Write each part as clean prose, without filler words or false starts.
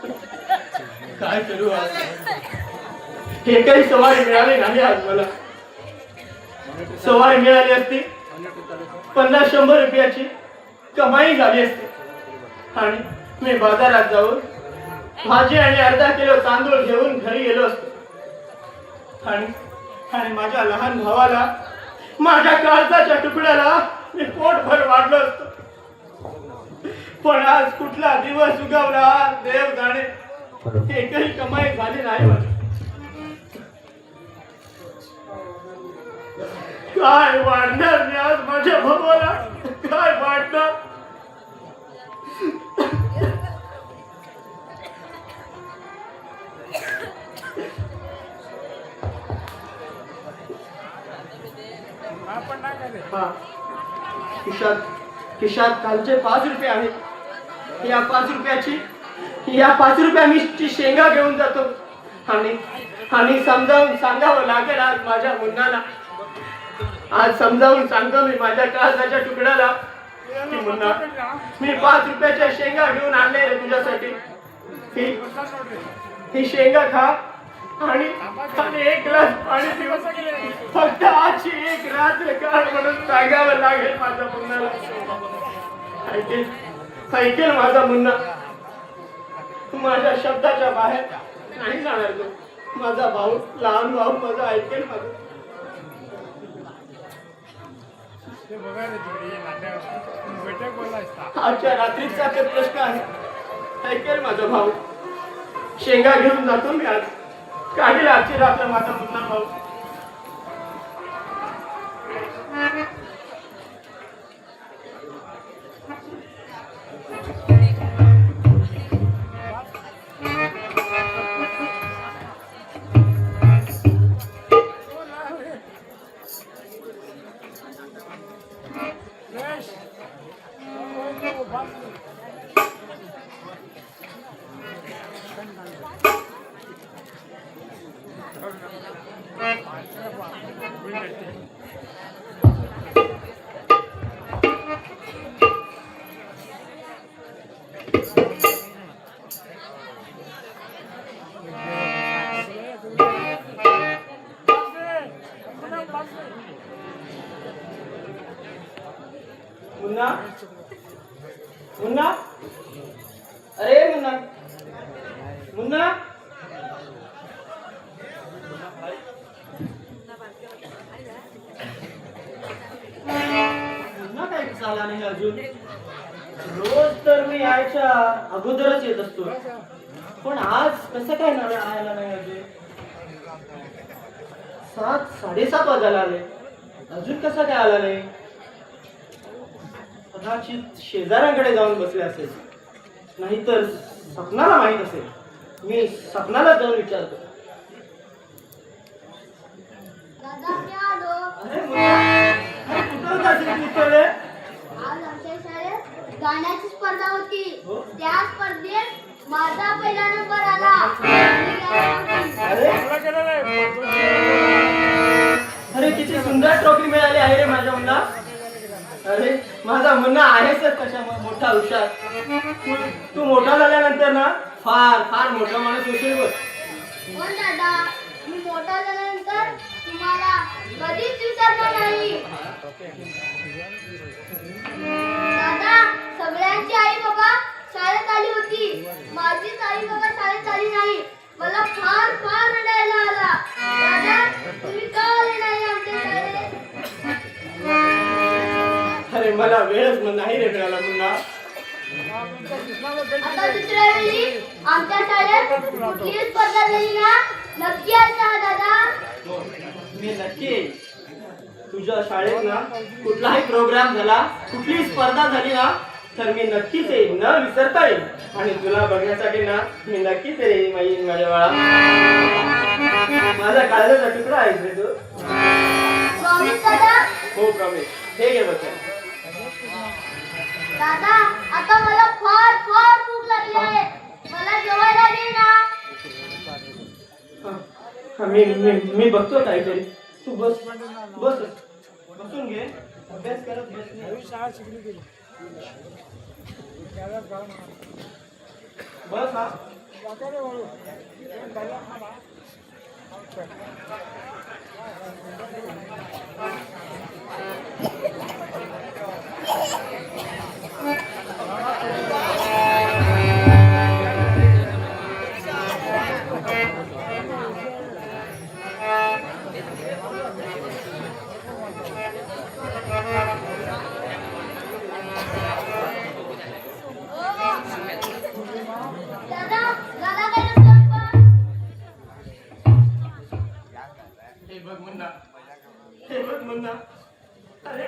काय करू आज? हे काही सवारी मिळाली नाही आज मला. सवारी मिळाली असती 50-100 रुपयाची कमाई झाली असती आणि मी बाजारात जाऊन भाजी आणि अर्धा किलो तांदूळ घेऊन घरी गेलो असतो आणि माझ्या लहान भावाला माझ्या काळजाच्या तुकड्याला मी पोटभर वाढलो असतो. पण आज कुठला दिवस उगवला देव जाणे, एकही कमाई झाली नाही. काय वाढणार मी आज माझ्या भावाला, काय वाढणार? खिशात कालचे 5 रुपये आहेत. या 5 रुपयाची शेंगा घेऊन जातो आणि समजावून सांगावं लागेल आज माझ्या मुन्नाला. आज समजावून सांगतो मी माझ्या काळजाच्या तुकड्याला की मुन्ना, मी 5 रुपयाच्या शेंगा घेऊन आणले रे तुझ्यासाठी. ही शेंगा खा आणि एक ग्लास पाणी पिऊ. फक्त आजची एक रात्र काळ म्हणून सांगावं लागेल माझ्या मुन्नाला. ऐकेल माझा मुन्ना. माझ्या शब्दाच्या बाहेर नाही जाणार तो. माझा भाऊ, लहान भाऊ माझा ऐकेल माझं. आजच्या रात्रीचा ते प्रश्न आहे. ऐकेल माझा भाऊ. शेंगा घेऊन जातो मी आज. काढील आजची रात्र माझा मुन्ना भाऊ. मुन्ना, मुन्ना, अरे मुन्ना, मुन्ना, मुन्ना काय झाला नाही अजून. रोज तर मी यायच्या अगोदरच येत असतो, पण आज कसं काय आयला नाही अजून. 7-7:30 वाजायला आले, अजून कसं काय आला नाही. कदाचित शेजाऱ्यांकडे जाऊन बसले असेल, नाहीतर सपनाला माहित असेल. मी सपनाला जाऊन विचारतो. आज आमच्या शाळेत गाण्याची स्पर्धा होती. त्या स्पर्धेत माझा पहिला नंबर आला. अरे किती सुंदर ट्रॉफी मिळाली आहे रे माझ्या मुन्ना. अरे माझा मुन्ना आहेच कशा मोठा हुशार. तू मोठा झाल्यानंतर ना फार फार मोठा माणूस होशील बघ. पण दादा, मी मोठा झाल्यानंतर तुम्हाला कधीच विसरणार नाही. दादा, सगळ्यांची आई बाबा शाळेत आली होती. माझीच आई बाबा शाळेत आली नाही. मला फार फार रडायला आला. दादा, तुम्ही का आले नाही आमच्या शाळेत? अरे मला वेळच नाही रे मिळाला मुन्ना. आता दुसऱ्या वेळी आमच्या शाळेत कुठली स्पर्धा झाली ना, नक्की यायचा दादा. मी नक्की येईन. तुझ्या शाळेत ना कुठलाही प्रोग्राम झाला, कुठलीही स्पर्धा झाली ना, तर मी नक्कीच येईन, न विसरता येईन. आणि तुला बघण्यासाठी ना मी नक्कीच येईन माझ्या बाळा. माझा काळजाचा तुकडा आहेस रे तू. प्रॉमिस दादा? हो प्रॉमिस. हे घे बच्चा. दादा, आता मला फार फार भूक लागली आहे. मला जेवायला दे ना. मी बघतो काहीतरी. तू बस बस बसून घे. अभ्यास करत बस. बस हा. दादा दादा काय स्वयंपाक? हे बघ मुन्ना, हे बघ मुन्ना, अरे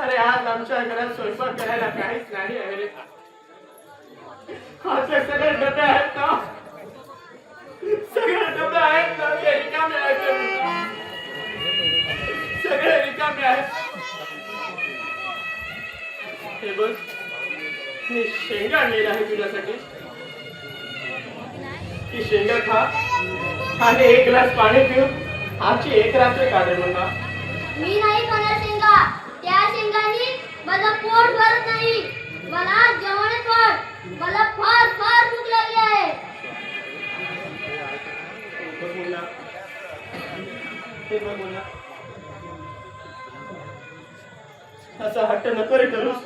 अरे आज आमच्या घरात स्वयंपाक करायला काहीच नाही आहे रे. असे सगळे डबे आहेत ना, सगळे डबे आहेत ना, ते रिकामे आहेत रे मुन्ना. सगळे रिकामे आहेत. हे बघ, मी शेंगा आणलेला आहे तुझ्यासाठी. ही शेंगा खा आणि एक ग्लास पाणी पिऊन आजची एक रात्र काढे मुन्ना. मी नाही खाणार शेंगा. त्या शेंगांनी माझं पोट भरत नाही. मला जेवणच वाढ. मला फार फार भूक लागली आहे. बघ मुन्ना, हे बघ मुन्ना, असा हट्ट नको रे करूस.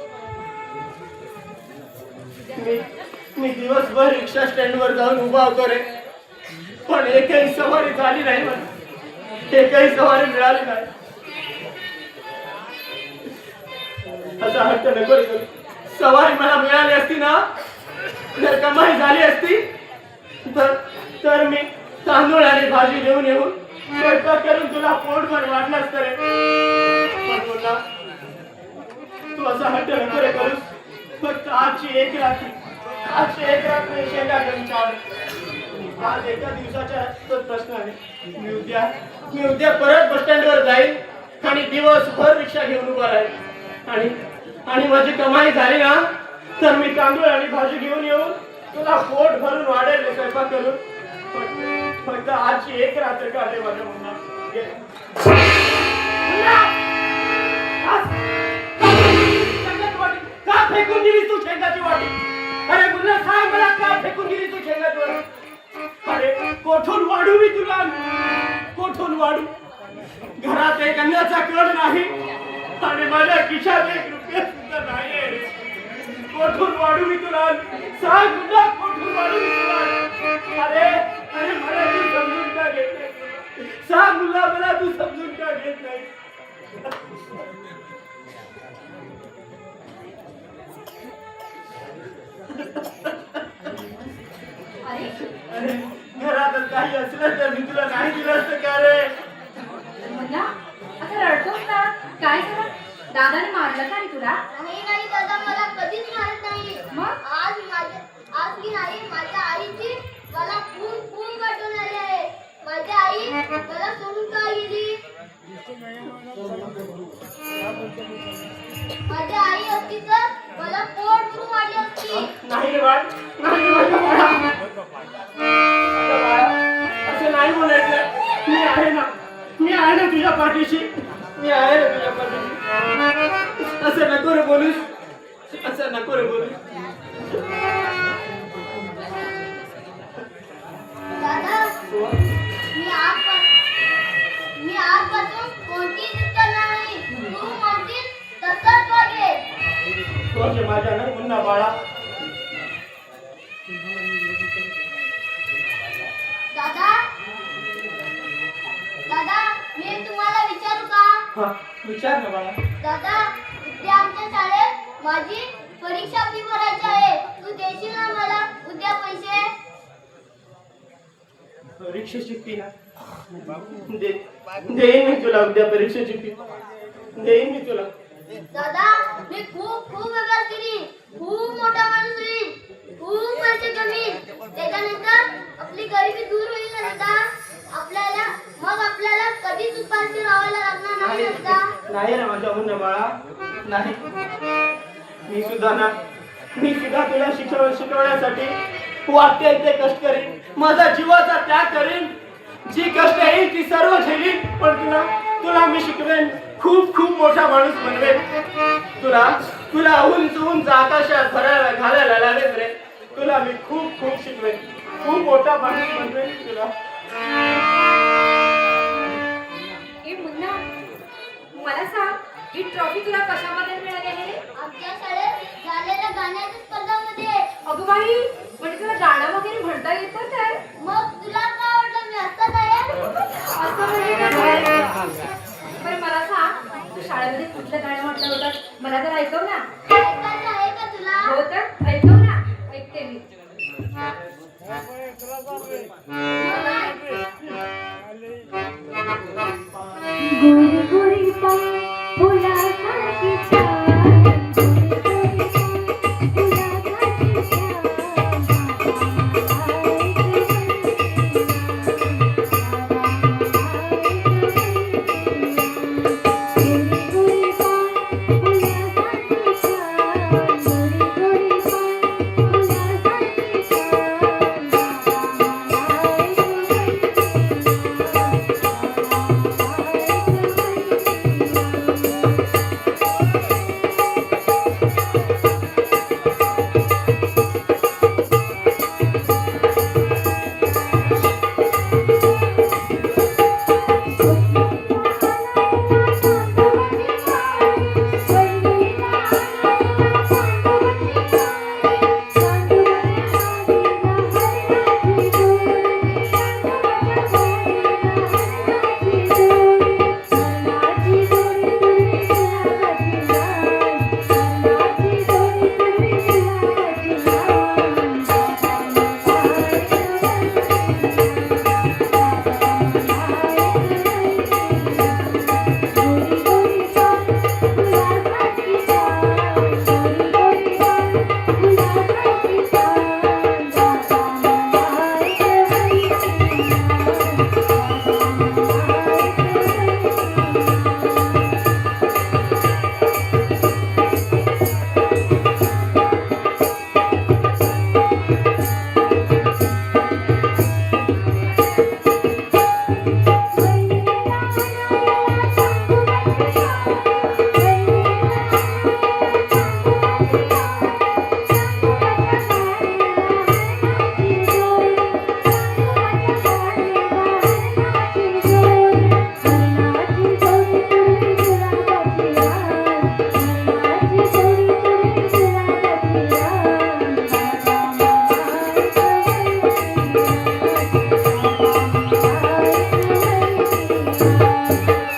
मी दिवसभर रिक्षा स्टँड वर जाऊन उभा होतो रे, पण एकही सवारी झाली नाही. मला एकही सवारी मिळाली नाही. असा हट्ट नको रे करू. सवारी मला मिळाली असती ना, जर कमाई झाली असती तर मी तांदूळ आणि भाजी घेऊन येऊन स्वयंपाक करून तुला पोटभर वाटलं असतं रे. पण बोलला, तू असा हट्ट नको रे करूस. फक्त आजची एक रात्री शेंगा घेऊन चाल. आज एका दिवसाचा प्रश्न आहे. मी उद्या परत बस स्टँड वर जाईल आणि दिवसभर रिक्षा घेऊन उभा राहील. आणि माझी कमाई झाली ना, तर मी तांदूळ आणि भाजी घेऊन येऊन तुला पोट भरून वाढेल स्वयंपाक करून. फक्त आजची एक रात्र काढले माझ्या मुन्ना. का फेकून दिली तू शेंगाची वाटी? अरे मुन्ना सांग मला, का फेकून दिली तू शेंगाची वाटी? अरे कोठून वाढू मी तुला? कोठून वाढू? घरात एक अन्नाचा कण नाही आणि माझ्या खिशात एक रुपया सुद्धा नाही. कोठून वाढू मी तुला? सांग मुन्ना, कोठून वाढू मी तुला? अरे अरे मला तू समजून का घेत नाही? सांग मुन्ना, मला तू समजून का घेत नाही? अरे घरातच काही असलं तर मी तुला नाही दिलं असतं का रे? मुन्ना, आता रडतोस का? काय झालं? दादाने मारलं का रे तुला? नाही दादा, मला कधीच मारत नाही. मग? आज की नाही, माझ्या आईची मला खूप खूप आठवण आली आहे. माझी आई मला सोडून का गेली? माझी आई असती तर मला पोट भरून वाढली असती. नाही रे बाळ, नाही रे बाळा. असं नाही बोलायचं. मी आहे ना तुझ्या पाठीशी. मी आहे ना तुझ्या पाठीशी. असं नको रे बोलूस. असं नको रे बोलूस. दादा, मी आजपासून कोणतीच जिद करणार नाही. तू म्हणशील तसंच वागेल. माझ्या ना मुन्ना बाळा. दादा, मी तुम्हाला विचारू का? हा, विचार ना बाळा. दादा, उद्या आमच्या शाळेत माझी परीक्षा फी भरायची आहे. तू देशील ना मला उद्या पैसे? परीक्षेची फी ना? देईन मी तुला उद्या परीक्षेची फी. देईन मी तुला. दादा, मी खूप खूप अभ्यास केली. खूप मोठा माणूस होईल. खूप पैसे कमीन. त्याच्यानंतर आपली गरिबी दूर होईल ना दादा. आपल्याला कधीच उपाशी राहायला लागणार नाही दादा. नाही रे माझ्या मुन्ना बाळा, नाही. मी सुद्धा तुला शिकवण्यासाठी वाटते ते कष्ट करीन. माझा जीवाचा त्याग करीन. जी कष्ट येईल ती सर्व झेलीन. पण तुला मी शिकवेन. खूप खूप मोठा माणूस बनवेन. तुला उंच उंच आकाशात घालायला लावेन रे. तुला मी खूप खूप शिकवेन. खूप मोठा माणूस बनवेन तुला. ए मुन्ना, मला सांग, ही ट्रॉफी तुला कशाबद्दल मिळाली आहे? आमच्या शाळेत झालेल्या गाण्याच्या स्पर्धामध्ये. अगं बाई, म्हणजे तुला गाणं वगैरे म्हणता येतं तर? मग तुला का आवडलं मी असं आहे? असं म्हणजे काय? बरं मला सांग, तू शाळेमध्ये कुठलं गाणं म्हटलं होतं? मला तर ऐकव ना. ऐकायचं आहे का तुला? हो तर ऐकव ना. ऐकते मी. गोरी गोरी पान फुलासारखी छान,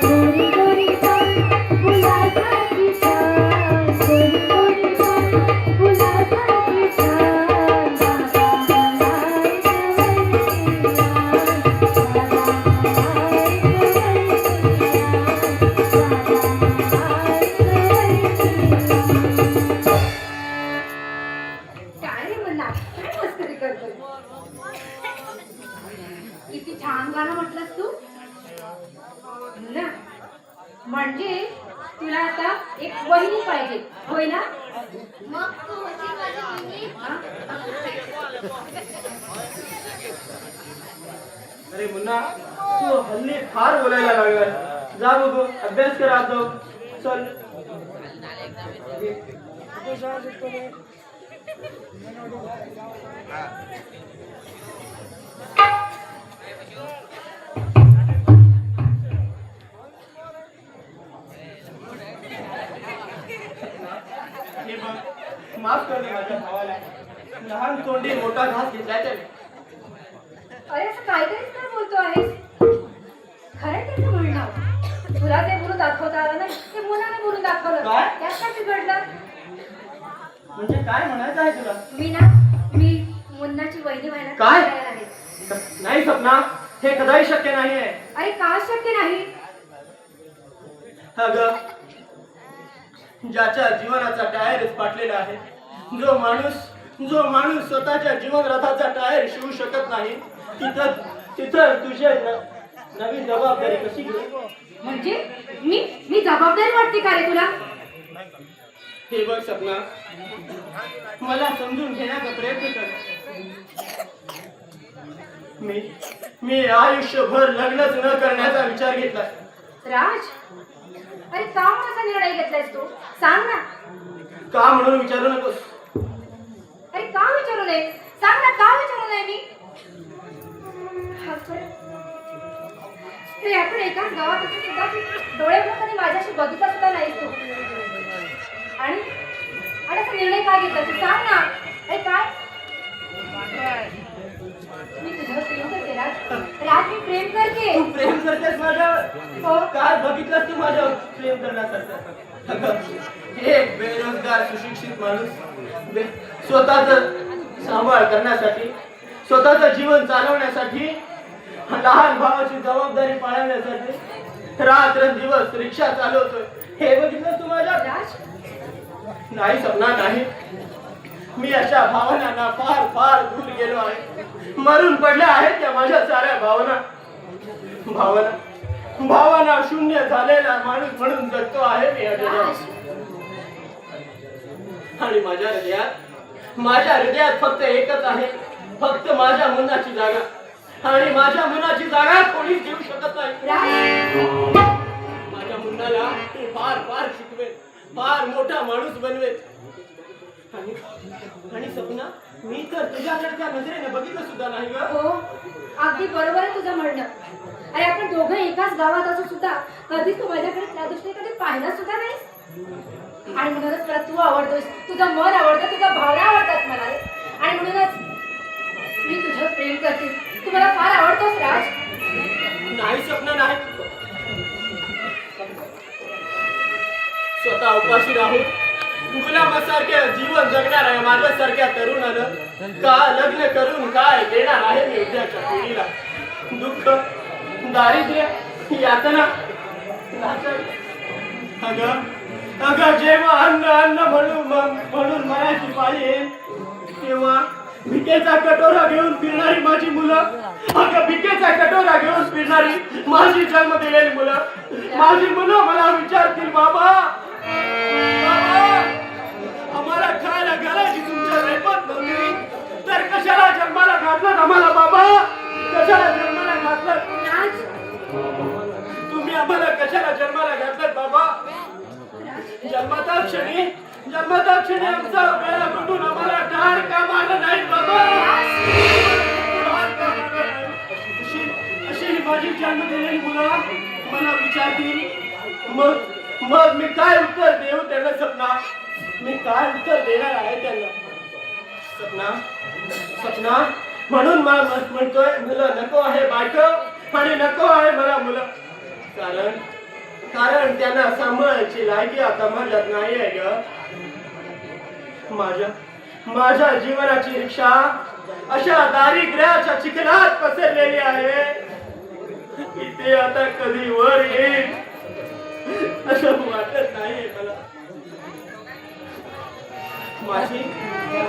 गोरी गोरी पान किती छान गाणं म्हटलंस तू ना. म्हणजे तुला आता एक वहिनी पाहिजे, होय ना? मग तू होती माझी मुलगी. अरे मुन्ना, तू हल्ली फार बोलायला लागला. जा बघू, अभ्यास कर आज जाऊ. चल. हे बघ, माफ कर दे माझ्या भावाला. लहान तोंडी मोठा घास घेतलाय त्याने. अरे असं काहीतरीच काय बोलतो आहेस? खरं त्याचं म्हणणं, तुला ते बोलून दाखवता आलं नाही, ते मुलाने बोलून दाखवलं. काय? त्यात काय बिघडलं? म्हणजे काय म्हणायचं आहे तुला? मी मुन्नाची वहिनी व्हायला काय? तयार आहे. नाही सपना, हे कदाही शक्य नाही आहे. अरे का शक्य नाही? अगं, ज्याच्या जीवनाचा टायरच फाटलेला आहे, जो माणूस स्वतःच्या जीवन रथाचा टायर शिवू शकत नाही, तिथं तुझी नवी जबाबदारी कशी घेऊ? म्हणजे मी जबाबदारी वाटते का रे तुला? हे बघ सपना, मला समजून घेण्याचा प्रयत्न कर. मी आयुष्यभर लग्नच न करण्याचा विचार घेतला. राज, अरे का असा निर्णय घेतलायस तू? सांग ना. का म्हणून विचारू नकोस. अरे का विचारू नये? सांग ना, का विचारू नये मी? हे आपण एकाच गावात असून सुद्धा डोळे पण कधी माझ्याशी बघितला सुद्धा नाहीस तू. आणि आणि असा निर्णय काय घेतला तू सांग ना. अरे काय मी तुझ्यावर प्रेम करते राज. राज मी प्रेम करते. तू प्रेम करतेस माझ्या? हो. काय बघितलंस तू माझ्यावर प्रेम करण्यासारखं? अगं, एक बेरोजगार सुशिक्षित माणूस स्वतःच सांभाळ करण्यासाठी, स्वतःचं जीवन चालवण्यासाठी, लहान भावाची जबाबदारी पाळण्यासाठी रात्रंदिवस रिक्षा चालवतोय. हे बघितलंस तू माझ्या? राज नाही सपना, नाही. मी अशा भावनांना फार फार दूर गेलो आहे. मरून पडल्या आहेत त्या माझ्या साऱ्या भावना. भावना शून्य झालेला माणूस म्हणून जगतो आहे मी या जगात. आणि माझ्या हृदयात फक्त एकच आहे, फक्त माझ्या मनाची जागा. आणि माझ्या मनाची जागा कोणीच देऊ शकत नाही. राज माझ्या मुलाला मी फार फार शिकवेन, फार मोठा माणूस बनवेन. आणि सपना, मी तर तुझ्याकडच्या नजरेने बघितलं सुद्धा नाही ग. हो अगदी बरोबर आहे तुझं म्हणणं. अरे आपण दोघं एकाच गावात असून सुद्धा कधीच तू माझ्याकडे त्या दृष्टीने कधी पाहिला सुद्धा नाहीस. आणि म्हणूनच मला तू आवडतोस, तुझं मन आवडतं, तुझ्या भावना आवडतात मला. आणि म्हणूनच मी तुझ्यावर प्रेम करते. तू मला फार आवडतोस राज. नाही सपना, नाही. स्वतः उपाशी राहून गुलामासारखे जीवन जगणार आहे माझ्यासारख्या तरुणानं का लग्न करून काय देणार आहे मी उद्याच्या पिढीला? दुःख, दारिद्र्य, यातना, नाचण. अगं जेव्हा अन्न म्हणून मराठी पाळी येईल तेव्हा भिकेचा कटोरा घेऊन फिरणारी माझी मुलं, अगं भिकेचा कटोरा घेऊन फिरणारी माझी जन्म दिलेली मुलं मला विचारतील, बाबा आम्हाला खायला घालायची तुमच्या रेपत नव्हती तर कशाला जन्माला घातलं आम्हाला? बाबा कशाला जन्माला घातलं? तुम्ही आम्हाला कशाला जन्माला घातलं बाबा? जन्माचा क्षणी आमचा वेळा कुठून आम्हाला ठार का मारलं नाही बाबा? अशी माझी जन्म दिलेली मुलं मला विचारतील, मग मी काय उत्तर देऊ त्यांना? सपना, मी काय उत्तर देणार आहे त्यांना? सपना म्हणून म्हणतोय मला नको आहे बायको आणि नको आहे मला मुलं. कारण त्यांना सांभाळायची लायकी आता माझ्यात नाही आहे ग. माझ्या जीवनाची रिक्षा अशा दारिद्र्याच्या चिखलात पसरलेली आहे की ते आता कधी वर येईल असं वाटत नाहीये मला.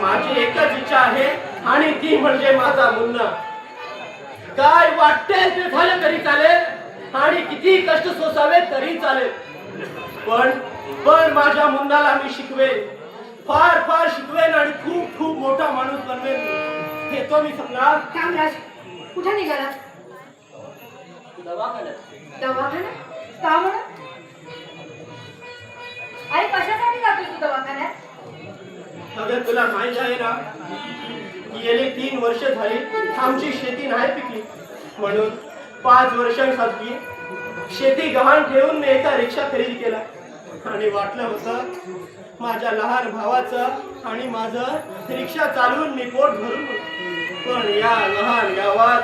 माझी एकच इच्छा आहे आणि ती म्हणजे माझा मुन्ना. काय वाटतंय ते झालं तरी चालेल आणि किती कष्ट सोसावे तरी चालेल, पण माझ्या मुन्नाला मी शिकवेन, फार फार शिकवेन आणि खूप खूप मोठा माणूस बनवेन. हे तो मी सपना. कामराज कुठे निघाला? दवाखाना? का म्हणून? अरे कशासाठी जातोय तू दवाखान्यात? अगं तुला माहित आहे ना, गेली 3 वर्ष झाली आमची शेती नाही पिकली म्हणून 5 वर्षांसाठी शेती गहाण ठेवून मी एका रिक्षा खरेदी केला आणि वाटलं होतं माझ्या लहान भावाचं आणि माझं रिक्षा चालवून मी पोट भरून, पण या लहान गावात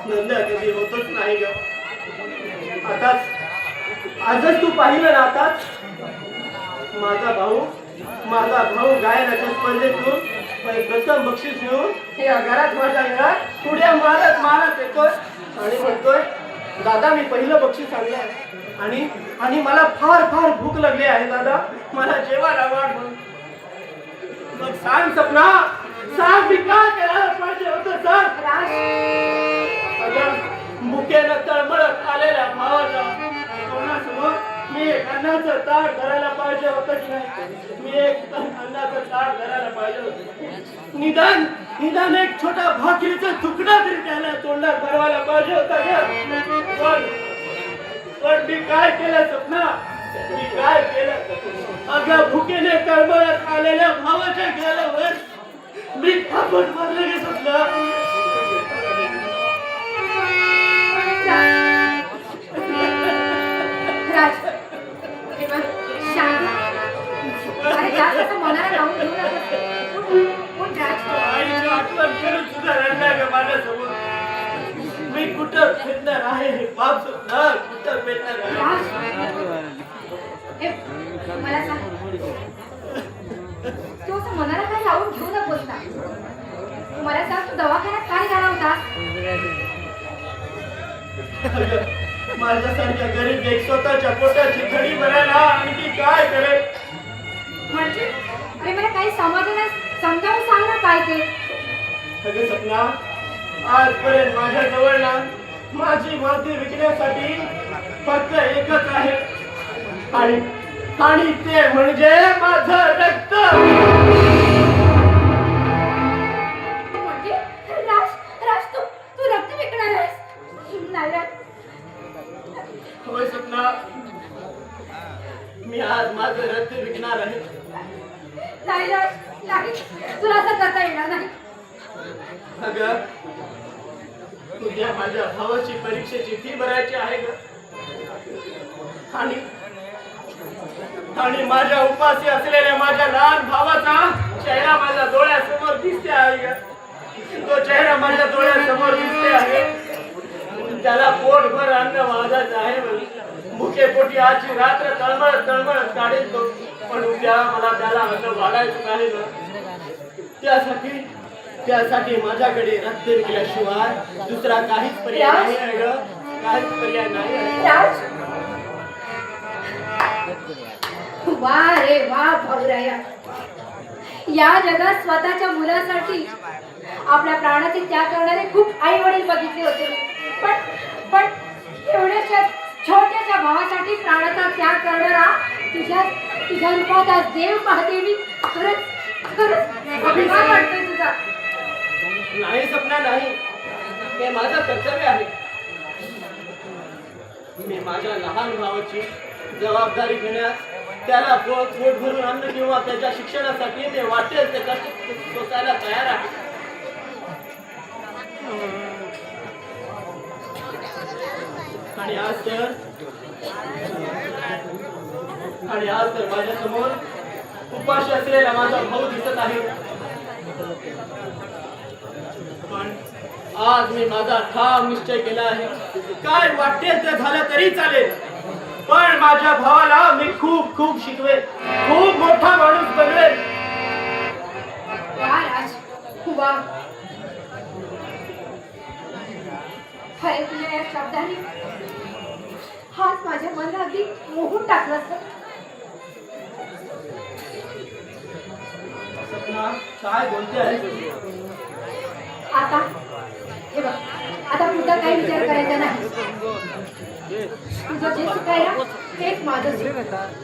धंदा कधी होतच नाही ग. आजच तू पाहिलं ना, आताच माझा भाऊ गायनाच्या स्पर्धेतून प्रथम बक्षीस घेऊन या घरात माझ्या घरात उड्या मारत येतोय आणि म्हणतोय, दादा मी पहिलं बक्षीस आणलंय आणि मला फार फार भूक लागली आहे दादा, मला जेवायला वाढ म्हणून. मग सांग सपना, सांग मी काय करायला पाहिजे होतं? सांग. भुकेनं तळमळत आलेल्या भावाच्या तोंडासमोर मी एक अन्नाचं ताट धरायला पाहिजे होतं की नाही? मी एक अन्नाचं ताट धरायला पाहिजे होतं. निदान एक छोटा भाकरीचा तुकडा तरी त्याला तोंडात भरवायला पाहिजे होता. पण मी काय केलं सपना? मी काय केलं? अगं भुकेने तळमळत आलेल्या भावाच्या गालावर मी थापट मारलं गे सपना. समोर मी कुठं फिरणार आहे हे पाप सुद्धा कुठं फिरणार आहे राज, हे, मला सांग तू असं मनाला काही लावून घेऊ नकोस ना. मला सांग, तू दवाखान्यात काय झाला होता? माझ्यासारख्या गरीब एक स्वतःच्या पोटाची घडी भरायला आणखी काय करेल? म्हणजे अरे मला काही समाधान समजावून सांग ना काय ते. अगं सपना, आजपर्यंत माझ्या जवळ ना माझी माती विकण्यासाठी फक्त एकच आहे आणि ते म्हणजे माझं रक्त. म्हणजे राज, राज, तू रक्त विकणार आहेस? नाही राज. होय सपना, मी आज माझं रक्त विकणार आहे. नाही राज, नाही, तुला असं करता येणार नाही. अगं, उद्या माझ्या भावाची परीक्षेची फी भरायची आहे ग. आणि माझ्या उपाशी असलेल्या माझ्या लहान भावाचा चेहरा माझ्या डोळ्यासमोर दिसते आहे ग. तो चेहरा माझ्या डोळ्यासमोर दिसते आहे. त्याला पोटभर अन्न वाजत आहे. भुके पोटी आजची रात्र तळमळत काढेल तो. पण उद्या मला त्याला अन्न वाढायचं नाही ना. त्यासाठी माझ्याकडे रक्त विकल्याशिवाय दुसरा काहीच पर्याय नाही आहे ग. काहीच पर्याय नाही आहे. राज, वा रे वा भाऊराया. या जगात स्वतःच्या मुलासाठी आपल्या प्राणाचे त्याग करणारे खूप आई वडील बघितले होते. पण एवढ्याशा छोट्याशा भावासाठी प्राणाचा त्याग करणारा तुझ्या रूपात आज देव पाहते मी. खरंच अभिमान वाटतोय तुझा. नाही सपना, नाही. हे माझं कर्तव्य आहे. मी माझ्या लहान भावाची जबाबदारी घेण्यास, त्याला पोट भरून अन्न किंवा त्याच्या शिक्षणासाठी मी वाटेल ते कष्ट सोसायला तयार आहे. आणि आज तर माझ्या समोर उपाशी असलेला माझा भाऊ दिसत आहे. पण आज मी माझा ठाम निश्चय केला आहे. काय वाटेल ते झालं तरी चालेल, पण माझ्या भावाला मी खूप खूप शिकवेल, खूप मोठा माणूस बनवेल. वा राज, वा. अरे तुझ्या या शब्दाने हाच माझ्या मनाला अगदी मोहून टाकलं असतं. सपना, काय बोलते आहे? आता हे बघ, आता पुढचा काही विचार करायचा नाही. तुझं जे सुख आहे ना तेच माझं सुख.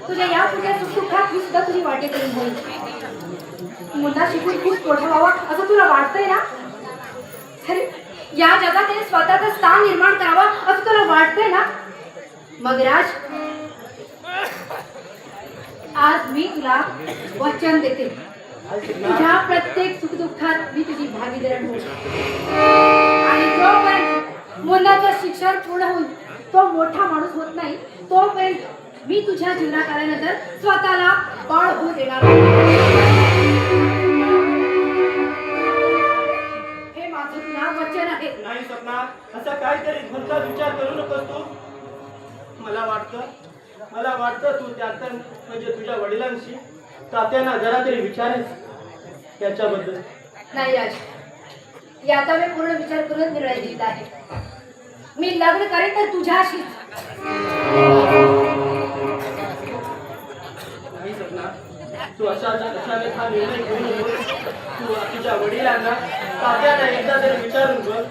तुझ्या या पुढच्या सुखदुःखात मी सुद्धा तुझी वाटे करून होईल. मुद्दा शिकून खूप मोठा व्हावा असं तुला वाटतंय ना? अरे या जगात त्याने स्वतःचं स्थान निर्माण करावं असं तुला वाटतंय ना? मग राज, आज मी तुला वचन देते, तुझ्या प्रत्येक सुखदुःखात मी तुझी भागीदार होईल. आणि जोपर्यंत मुलाचं शिक्षण पूर्ण होईल, तो मोठा माणूस होत नाही, तोपर्यंत मी तुझ्या जीवनात आल्यानंतर स्वतःला बाळ होऊ देणार. हे माझं तुला वचन आहे. नाही सपना, असा काहीतरी भलता विचार करू नकोस तू. मला वाटतं तू त्यात म्हणजे तुझ्या वडिलांशी, तात्यांना जरा तरी विचारेस त्याच्याबद्दल. नाही राज, याचा मी पूर्ण विचार करून निर्णय घेतला आहे. मी लग्न करेन तर तुझ्याशीच. नाही सपना, तू अशाने हा निर्णय घेऊ नकोस. तू तुझ्या वडिलांना, तात्यांना एकदा तरी विचारून बघ.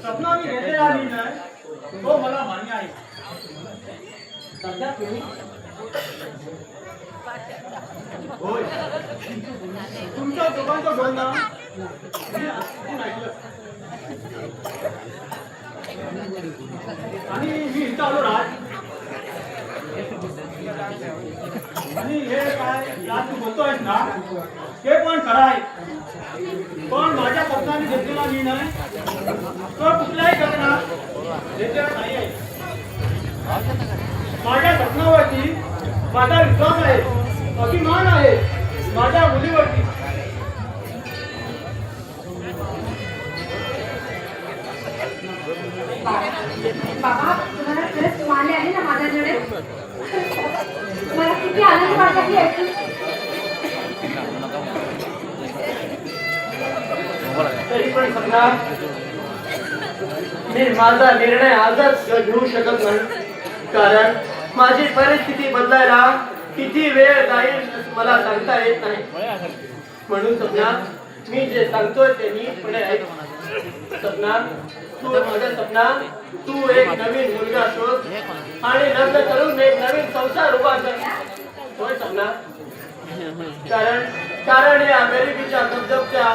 सपना मी घेतलेला निर्णय तो मला मान्य आहे. तात्या तुम्ही होय, तुमच्या दोघांचं बोलणं मी ऐकून ऐकलं आणि मी इथं आलो राज. आणि हे काय आज तू बोलतोयस ना ते पण खरं आहे. पण माझ्या पत्नाने घेतलेला निर्णय तो कुठल्याही घटनात घेतलेला नाही आहे. माझ्या स्वप्नावरती माझा विश्वास आहे, अभिमान आहे माझ्या मुलीवरती. बाबा तुम्हाला खरंच मान्य आहे ना माझा निर्णय? मला किती आनंद वाटत आहे ऐकून. तरी पण समजा मी माझा निर्णय आजच घेऊ शकत नाही, कारण माझी परिस्थिती बदलायला किती वेळ जाईल मला सांगता येत नाही. म्हणून सपना मी जे सांगतोय ते नीटपणे ऐक. सपना तू एक नवीन मुलगा शोध आणि लग्न करून एक नवीन संसार उभा कर. होय सपना, कारण या गरिबीच्या दबदबच्या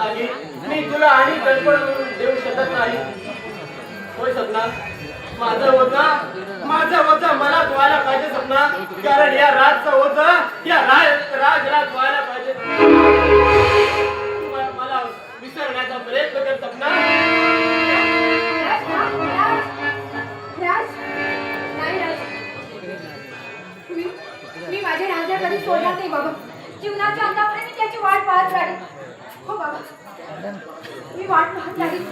आधी मी तुला आणि गडबड देऊ शकत नाही. होय सपना, माझं ओझं मलाच व्हायला पाहिजे सपना, कारण या राजचं ओझं या राजलाच व्हायला पाहिजे. मला विसरण्याचा प्रयत्न कर सपना. राज, नाही राज, मी माझ्या राजा कधी सोडणार नाही बाबा. जीवनाच्या अंतापर्यंत मी त्याची वाट पाहत राहील. हो बाबा, मी वाट पाहत राहील.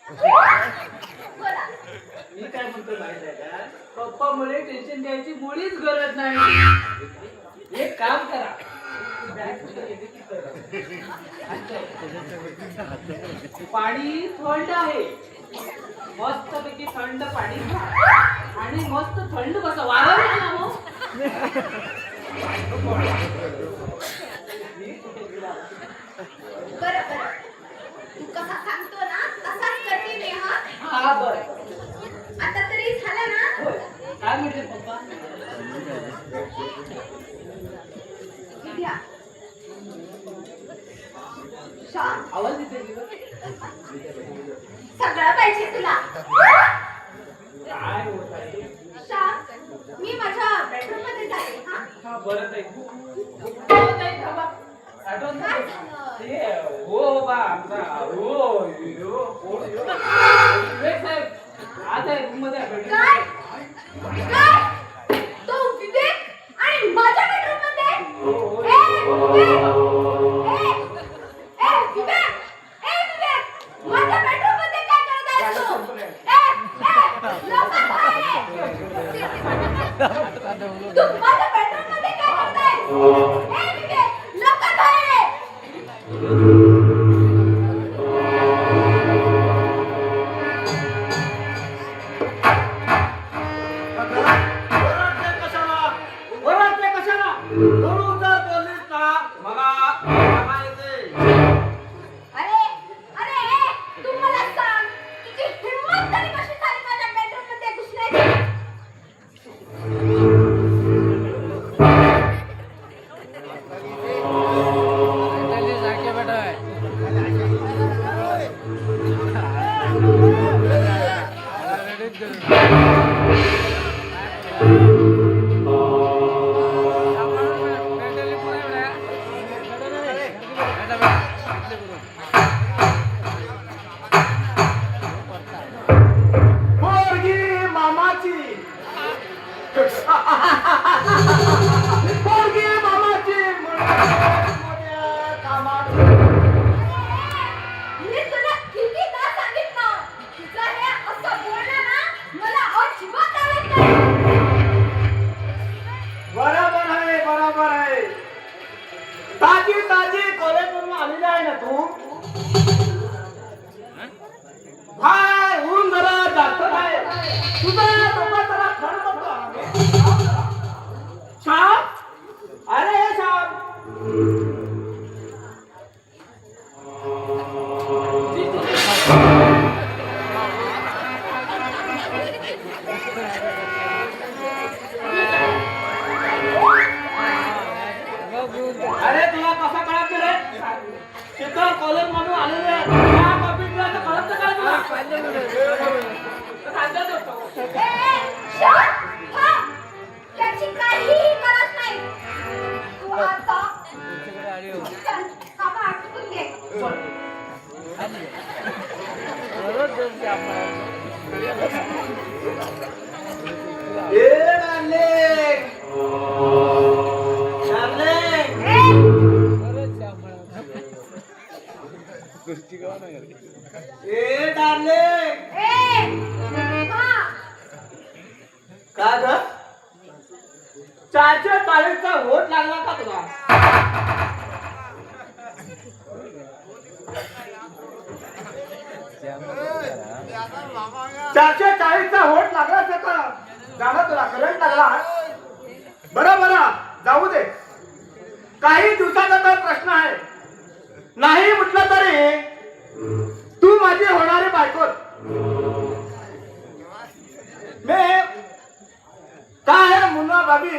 बोला. मी काय म्हणतो माहित आहे का, पप्पा मुळे टेन्शन घ्यायची मुळीच गरज नाही. एक काम करा, बॅग कुठे गेली की करा. पाणी थंड आहे, मस्त पैकी थंड पाणी घ्या आणि मस्त थंड बसा. वारा ना हो. बरं बरं, तू कसा सांगतो ना तसाच करते मी. हा हा बरं. आता तरी झालं ना. होय. काय म्हटले पप्पा? द्या. श्याम, आवाज येते की गं? सगळं पाहिजे तुला. काय होत आहे? श्याम, मी माझ्या बेडरूम मध्ये जाते. हा हा बरं ताई. हो ताई, थांबा. आठवण काय नाही. झालं? ते हो बा आमचा विवेक साहेब आज आहे रूम मध्ये आहे. काय काय तो विवेक आणि माझ्या बेडरूम मध्ये. विवेक, माझ्या बेडरूम मध्ये काय करत आहेस तू? लवकर बाहेर ये. तू माझ्या बेडरूम मध्ये काय करतायस? विवेक, लवकर बाहेर ये. ओरडते कशाला? बोलू जर बोललीस ना मला कामा येते. अरे अरे, तू मला सांग, तुझी हिम्मत तरी कशी झाली माझ्या बेडरूम मध्ये घुसण्याची? पोरगी मामाची. पोरगी मामाची मोठ्या कामाची. मी तुला कितीदा सांगितलं, तुझं हे असं बोलणं ना मला अजिबात आवडत नाही. बरोबर आहे, बरोबर आहे. ताजी ताजी कॉलेजवरून आलेली आहे ना तू. हाय, ऊन जरा जास्त आहे. तुझा डोका जरा थंड श्याम, अरे हे श्याम. अरे तुला कसा कळत रे? तिथं कॉलेज मधून आलेले आहे. त्या कॉपीला तर कळत नाही काय तुला? सांगत होतो. श्याम, हा, त्याची काहीही गरज नाही. तू आता चल, कामं आटपून घे. ए डार्लिंग, डार्लिंग. ए डार्लिंग. हा, का ग? 440चा वोट लागला का तुला? चारशे 40चा वोट लागला का? झाला तुला करंट लागला. बरं बरं, जाऊ दे. काही दिवसाचा तर प्रश्न आहे. नाही म्हटलं तरी तू माझी होणारी बायको. मैं क्या है मुन्ना भाभी,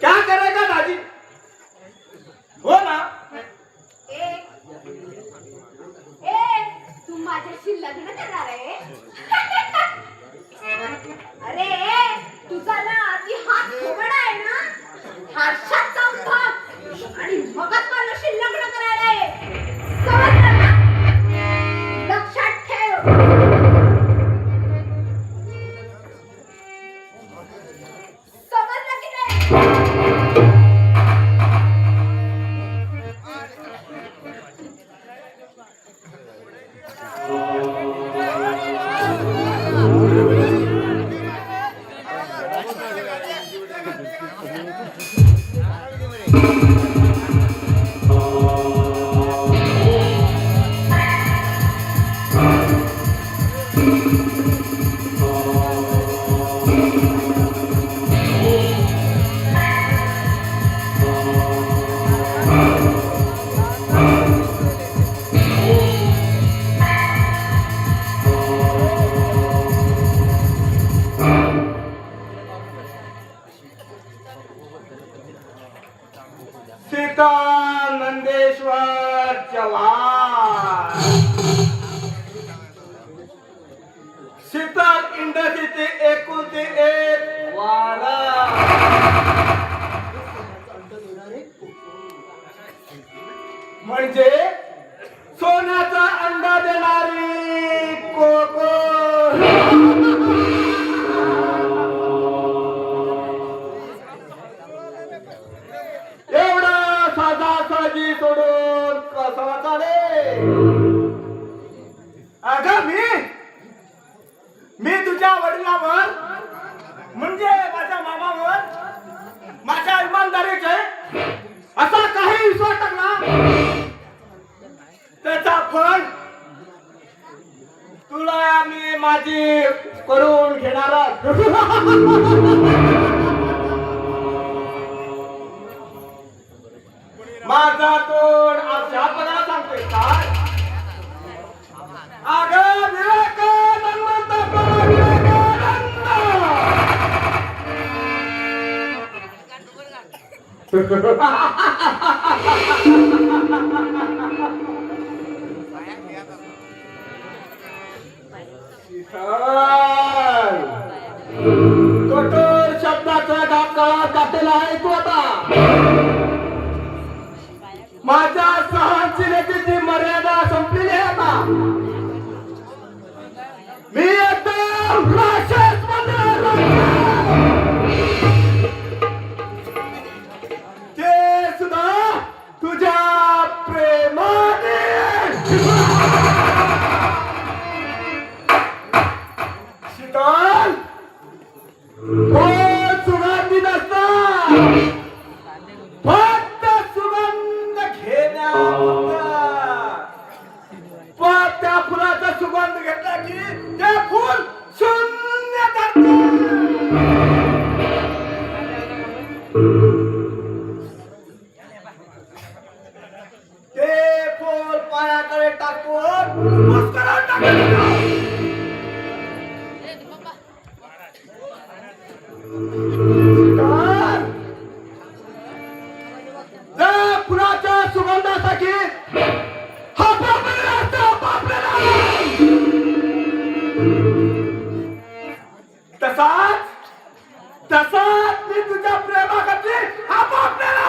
क्या करेगा दादी? हो ना. तू माझ्याशी लग्न करणार आहे? अरे, तुझा ना आधी हात खोबडा आहे ना, हारशात जाऊन थांब आणि मगच माझ्याशी लग्न करायला आहे. समजलं ना? लक्षात ठेव. समजलं की नाही? आपुलकी एक वारा म्हणजे सोन्याचा अंडा देणारी कोको. एवढा साधा साजी सोडून कसा चालेल? अगं मी तुझ्या वडिलांवर म्हणजे माझ्या मामावर माझ्या इमानदारीचे असा काही विश्वास टाकला त्याचा फळ तुला मी माझी करून घेणार. माझा तोंड अध्यापनाला सांगतोय काय? अगं विवेकानंद म्हणतो विवेकानंद. कठोर शब्दाचा धाका काटेला आहे तू आता. माझ्या सहनशीलतेची मर्यादा संपलेली आहे आता. मी एकदम राक्षस ते सुद्धा तुझ्या प्रेमाने. शीतल कोण सुगंधी नसतात, फक्त सुगंध घेण्यापुरता. पण त्या फुलाचा सुगंध घेतला की ते फुल शून्य करते. ते फुल पायाकडे टाकून मस्करा टाकलं. त्या फुलाच्या सुगंधासाठी हा तसाच मी तुझ्या प्रेमासाठी आपापलेला.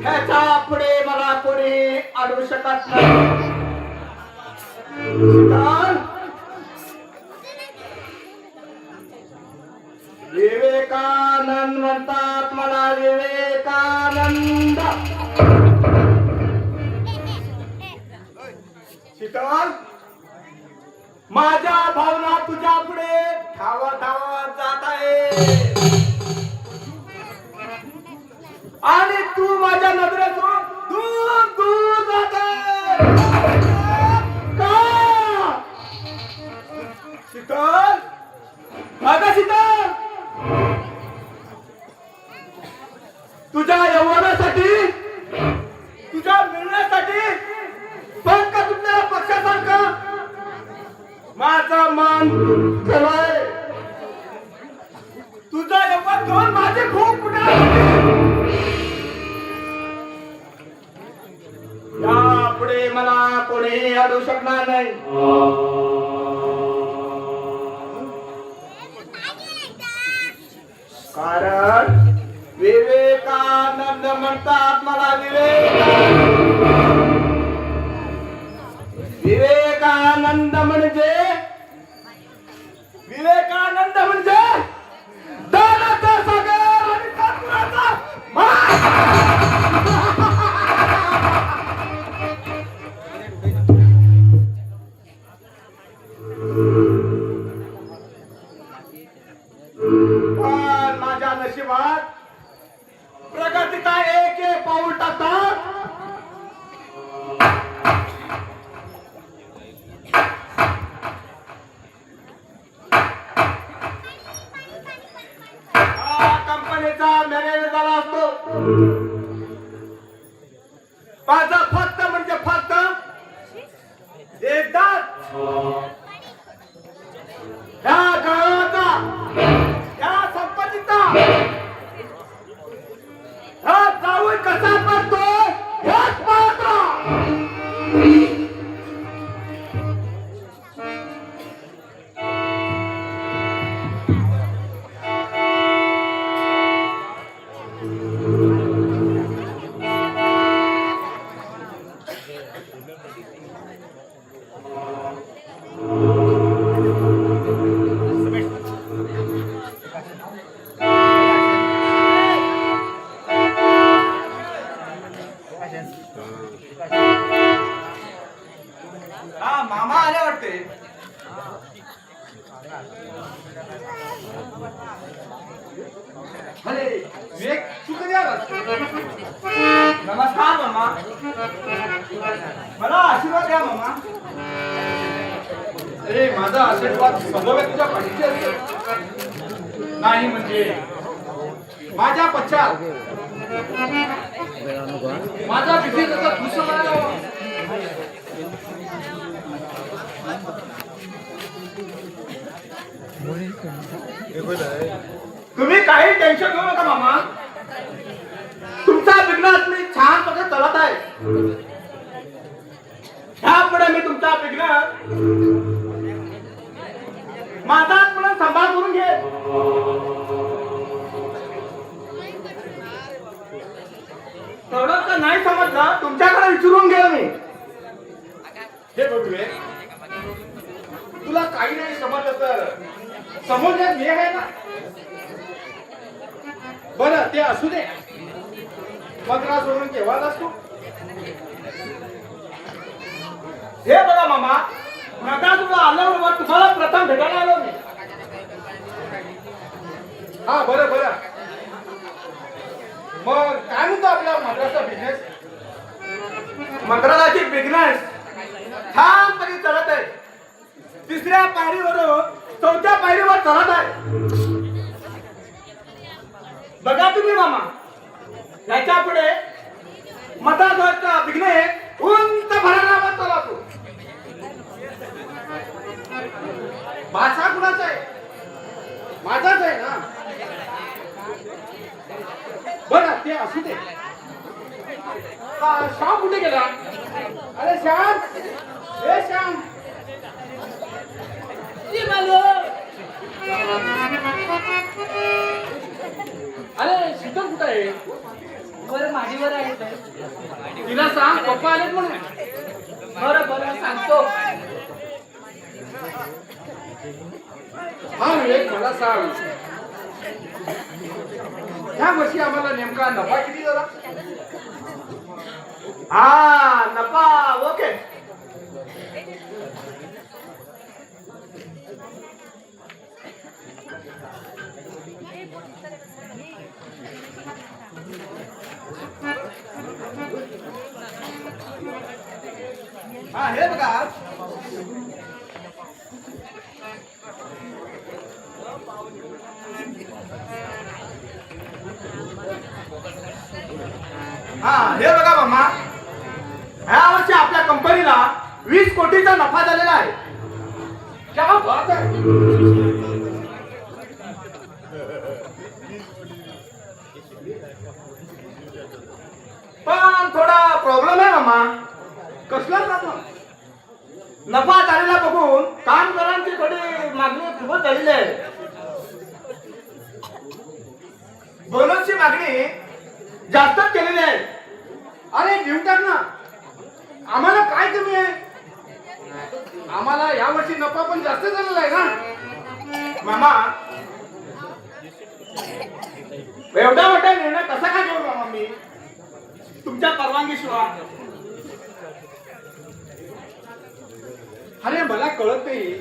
ह्याच्या पुढे मला कोणी अडवू शकत नाही. विवेकानंद म्हणतात मला विवेकानंद. शीतल माझ्या भावना तुझ्या पुढे धावत धावत जात आहे आणि तू माझ्या नजरेतून दूर दूर जात आहे. का शीतल? अगं शीतल, तुझ्या यौवनासाठी तुझ्या मिळण्यासाठी पंख तुझ्या पक्षासारखं माझा मान केलाय. तुझा यौवन घेऊन माझी खूप कुठे यापुढे मला कोणी अडवू शकणार नाही. कारण विवेकानंद म्हणतात मला विवेकानंद म्हणजे दानाचा सागर आणि तत्वाचा पण माझ्या नशिबात प्रगतीचा एक एक पाऊल टाकतात. कंपनीचा मॅनेजर झाला असतो. माझा फक्त म्हणजे फक्त एकदाच ह्या गावाचा ह्या संपत्तीचा हा जाऊन कसा पडतो विवेक तू कधी आलास? नमस्कार मामा. मला आशीर्वाद द्या मामा. अरे माझा आशीर्वाद सदैव तुझ्या पाठीशी असेल. नाही म्हणजे माझ्या पश्चात माझा विजय त्याचा दुसरा म्हणायला हवा. तुम्ही काही टेन्शन घेऊ नका मामा. तुमचा बिझनेस मी छान पद्धत चालत आहे. ह्यापुढे मी तुमचा बिझनेस माझाच म्हणून सांभाळ करून घे. थोडं नाही समजलं तुमच्याकडे विचारून घे मी. हे बघ विवेक, तुला काही नाही समजलं तर समजण्यात हे आहे ना. बरं ते असू दे. मद्रास सोडून केव्हा आलास तू? हे बघा मामा, माझा तुला आल्यावर तुम्हाला प्रथम भेटायला आलो मी. हा बरं बरं. मग काय म्हणतो आपला मद्रासचा बिझनेस? मंत्रालयाची बिझनेस छानपणे चालत आहे. तिसऱ्या पायरीवरून चौथ्या पायरीवर चालत आहे. बघा तुम्ही मामा, याच्या पुढे मतदाराचा बिझनेस उंच भरारावर चालतो. भाषा कुणाचा आहे? माझाच आहे ना. बरं ते असू दे. श्याम कुठे गेला? अरे श्याम, ए श्याम. अरे शीतल कुठे आहे? बरं माडीवर आहे. तिला सांग पप्पा आलेत म्हणून. बरं बरं सांगतो. हा विवेक मला सांग, ह्या वर्षी आम्हाला नेमका नफा किती झाला? हा नफा ओके. हा हे बघा, हा हे बघा मामा, ह्या वर्षी आपल्या कंपनीला 20 कोटीचा नफा झालेला आहे. क्या बात आहे. पण थोडा प्रॉब्लेम आहे मामा. कसला प्रॉब्लेम? नफा झालेला बघून कामगारांची थोडी मागणी खूपच झालेली आहे. बोनसची मागणी जास्तच केलेली आहे. अरे घेऊन टाक ना. आम्हाला काय कमी आहे? आम्हाला या वर्षी नफा पण जास्त झालेला आहे ना. मामा, एवढा मोठा निर्णय कसा काय घेऊ मामा मी तुमच्या परवानगीशिवाय? अरे मला कळत नाही,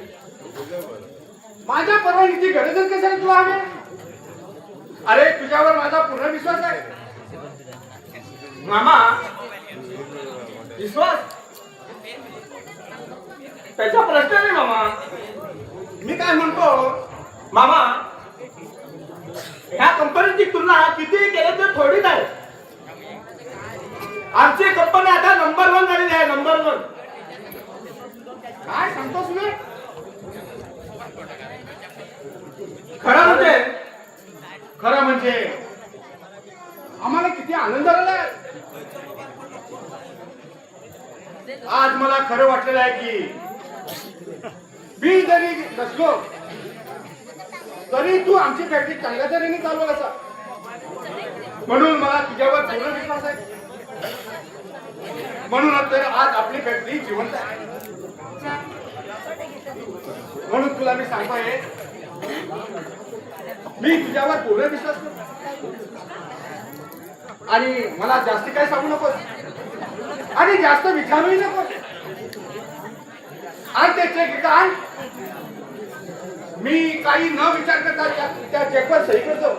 माझ्या परवानगीची गरजच कशाला तुला हवी? अरे तुझ्यावर माझा पूर्ण विश्वास आहे. मामा, विश्वास त्याचा प्रश्न नाही मामा. मी काय म्हणतो मामा, ह्या कंपनीची तुलना किती केली तर थोडीच आहे. आमची कंपनी आता नंबर 1 झालेली आहे. नंबर 1. काय सांगतोस मी? खरं म्हणजे आम्हाला किती आनंद झालेला आहे. आज मला खरं वाटलेलं आहे की मी जरी नसलो तरी तू आमची फॅक्टरी चांगल्या तऱ्हेने चालवत असा. म्हणून मला तुझ्यावर पूर्ण विश्वास आहे. म्हणूनच तर आज आपली फॅक्टरी जिवंत आहे. म्हणून तुला मी सांगतोय, मी तुझ्यावर पूर्ण विश्वास करतो. आणि मला जास्त काय सांगू नकोस आणि जास्त विचारूही नकोस. आणि ते चेक इथं आण. मी काही न विचार करता त्या चेकवर सही करतो.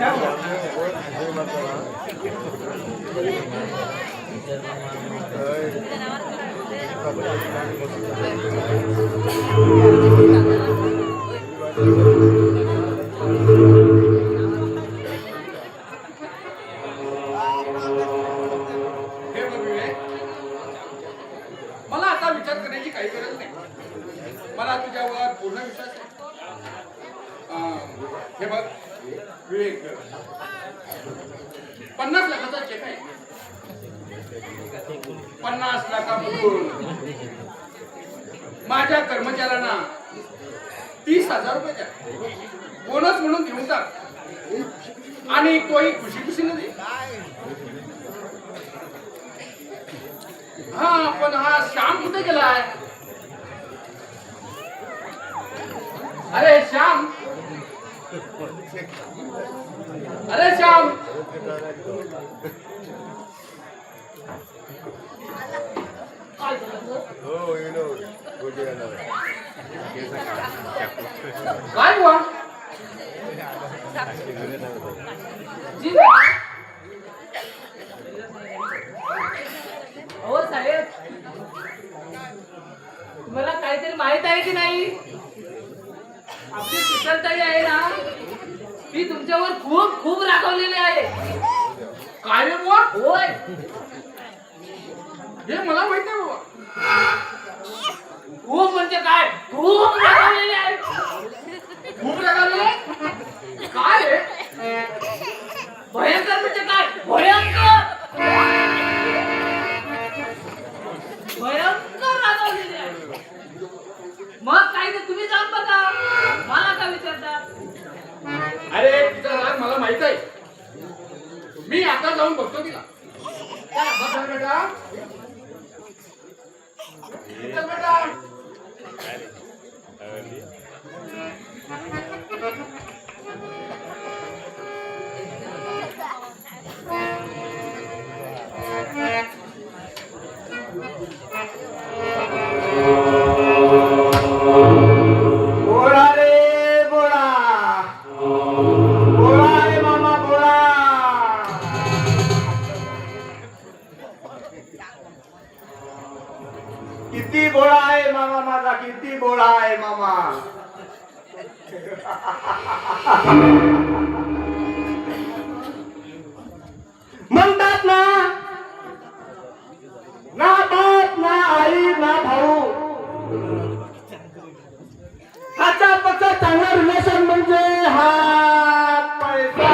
घ्या बाबा. हे बघ विवेक, मला आता विचार करण्याची काही गरज नाही. मला तुझ्यावर पूर्ण विश्वास आहे. हे बघ विवेक, 50 लाखाचा चेक आहे. 50 लाखामधून माझ्या कर्मचाऱ्यांना 30,000 रुपये द्या. बोनस म्हणून घेऊन टाक आणि तोही खुशी खुशीने दे. हा, पण हा श्याम कुठे गेलाय? अरे श्याम, अरे श्याम, काय हुआ? हो साहेब, तुम्हाला काहीतरी माहित आहे की नाही? आपली शीतलताई आहे ना, ती तुमच्यावर खूप खूप रागावलेली आहे. काय रे बुवा? होय, हे मला माहित नाही बाबा. खूप म्हणजे काय, खूप रागावलेली आहे. खूप रागावले? काय रे? भयंकर म्हणजे काय, भयंकर भयंकर रागावलेली आहे. मग काय ते तुम्ही जाऊन बघा, मला का विचारता? अरे तुझा राग मला माहित आहे. मी आता जाऊन बघतो तिला. चल बेटा, चल बेटा. बोला रे बोला, बोला रे मामा बोला. किती बोळा आहे मामा माझा, किती बोळा आहे मामा. म्हणतात ना, ना बाप ना आई ना भाऊ, हाचा पक्का चांगला रिलेशन म्हणजे हा पैसा.